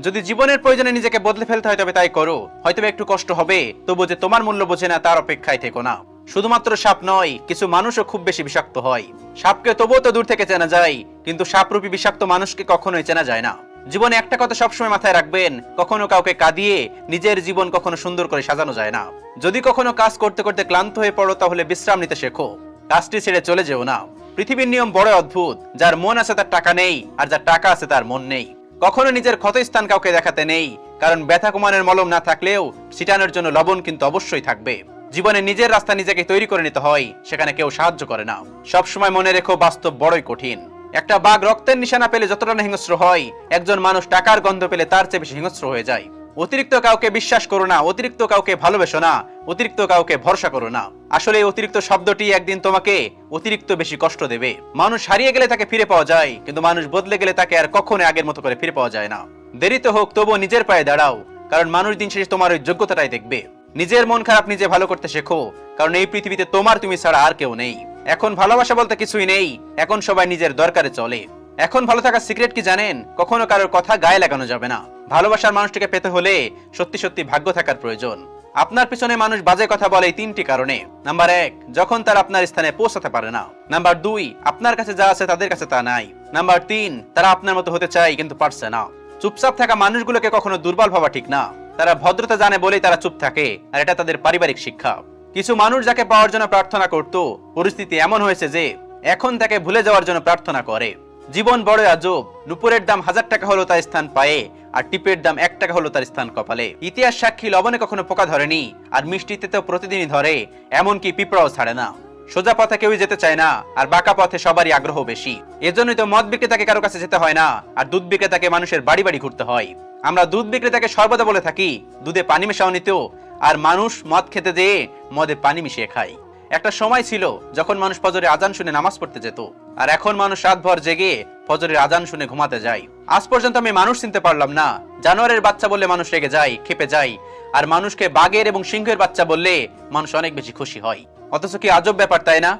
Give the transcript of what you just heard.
যদি জীবনের প্রয়োজনে নিজেকে বদলে ফেলতে হয় তবে তাই করো, হয়তো একটু কষ্ট হবে, তবু যে তোমার মূল্য বোঝে না তার অপেক্ষায় থেকো না। শুধুমাত্র সাপ নয়, কিছু মানুষও খুব বেশি বিষাক্ত হয়। সাপকে তবুও তো দূর থেকে চেনা যায়, কিন্তু সাপরূপী বিষাক্ত মানুষকে কখনোই চেনা যায় না। জীবনে একটা কথা সবসময় মাথায় রাখবেন, কখনো কাউকে কাঁদিয়ে নিজের জীবন কখনো সুন্দর করে সাজানো যায় না। যদি কখনো কাজ করতে করতে ক্লান্ত হয়ে পড়ো তাহলে বিশ্রাম নিতে শেখো, কাজটি ছেড়ে চলে যেও না। পৃথিবীর নিয়ম বড় অদ্ভুত, যার মন আছে তার টাকা নেই, আর যার টাকা আছে তার মন নেই। কখনো নিজের ক্ষতস্থান কাউকে দেখাতে নেই, কারণ ব্যথা কমানোর মলম না থাকলেও ছিটানোর জন্য লবণ কিন্তু অবশ্যই থাকবে। জীবনে নিজের রাস্তা নিজেকে তৈরি করে নিতে হয়, সেখানে কেউ সাহায্য করে না। সবসময় মনে রেখো, বাস্তব বড়ই কঠিন। একটা বাঘ রক্তের নিশানা পেলে যতটা না হিংস্র হয়, একজন মানুষ টাকার গন্ধ পেলে তার চেয়ে বেশি হিংস্র হয়ে যায়। অতিরিক্ত কাউকে বিশ্বাস করো না, অতিরিক্ত কাউকে ভালোবেসো না, অতিরিক্ত কাউকে ভরসা করো না। আসলে এই অতিরিক্ত শব্দটি একদিন তোমাকে অতিরিক্ত বেশি কষ্ট দেবে। মানুষ হারিয়ে গেলে তাকে ফিরে পাওয়া যায়, কিন্তু মানুষ বদলে গেলে তাকে আর কখনো আগের মতো করে ফিরে পাওয়া যায় না। দেরিতে হোক তবুও নিজের পায়ে দাঁড়াও, কারণ মানুষ দিন শেষে তোমার ওই যোগ্যতাটাই দেখবে। নিজের মন খারাপ নিজে ভালো করতে শেখো, কারণ এই পৃথিবীতে তোমার তুমি ছাড়া আর কেউ নেই। এখন ভালোবাসা বলতে কিছুই নেই, এখন সবাই নিজের দরকারে চলে। এখন ভালো থাকার সিক্রেট কি জানেন? কখনো কারোর কথা গায়ে লাগানো যাবে না। ভালোবাসার মানুষটিকে পেতে হলে সত্যি সত্যি ভাগ্য থাকার প্রয়োজন। আপনার পিছনে মানুষ বাজে কথা বলে এই 3টি কারণে। নাম্বার 1, যখন তারা আপনার স্থানে পৌঁছাতে পারে না। নাম্বার 2, আপনার কাছে যা আছে তাদের কাছে তা নাই। নাম্বার 3, তারা আপনার মতো হতে চায় কিন্তু পারছে না। চুপচাপ থাকা মানুষগুলোকে কখনো দুর্বল ভাবা ঠিক না। তারা ভদ্রতা জানে বলেই তারা চুপ থাকে, আর এটা তাদের পারিবারিক শিক্ষা। কিছু মানুষ যাকে পাওয়ার জন্য প্রার্থনা করত, পরিস্থিতি এমন হয়েছে যে এখন তাকে ভুলে যাওয়ার জন্য প্রার্থনা করে। জীবন বড় আজব। নুপুরের দাম 1000 টাকা হলো তার স্থান পায়ে, আর টিপের দাম 1 টাকা হলো তার স্থান কপালে। ইতিহাস সাক্ষী, লবণে কখনো পোকা ধরেনি, আর মিষ্টিতে তো প্রতিদিনই ধরে, এমনকি পিঁপড়াও ছাড়ে না। সোজা পথে কেউই যেতে চায় না, আর বাঁকা পথে সবারই আগ্রহ বেশি। এজন্যই তো মদ বিক্রেতাকে কারো কাছে যেতে হয় না, আর দুধ বিক্রেতাকে মানুষের বাড়ি বাড়ি ঘুরতে হয়। আমরা দুধ বিক্রেতাকে সর্বদা বলে থাকি দুধে পানি মেশাও নিতেও, আর মানুষ মদ খেতে যেয়ে মদে পানি মিশিয়ে খায়। একটা সময় ছিল যখন মানুষ ফজরে আজান শুনে নামাজ পড়তে যেত, আর এখন মানুষ রাতভর জেগে ফজরের আজান শুনে ঘুমাতে যায়। আজ পর্যন্ত আমি মানুষ চিনতে পারলাম না। জানোয়ারের বাচ্চা বললে মানুষ রেগে যায়, ক্ষেপে যায়, আর মানুষকে বাঘের এবং সিংহের বাচ্চা বললে মানুষ অনেক বেশি খুশি হয়। অথচ কি আজব ব্যাপার, তাই না?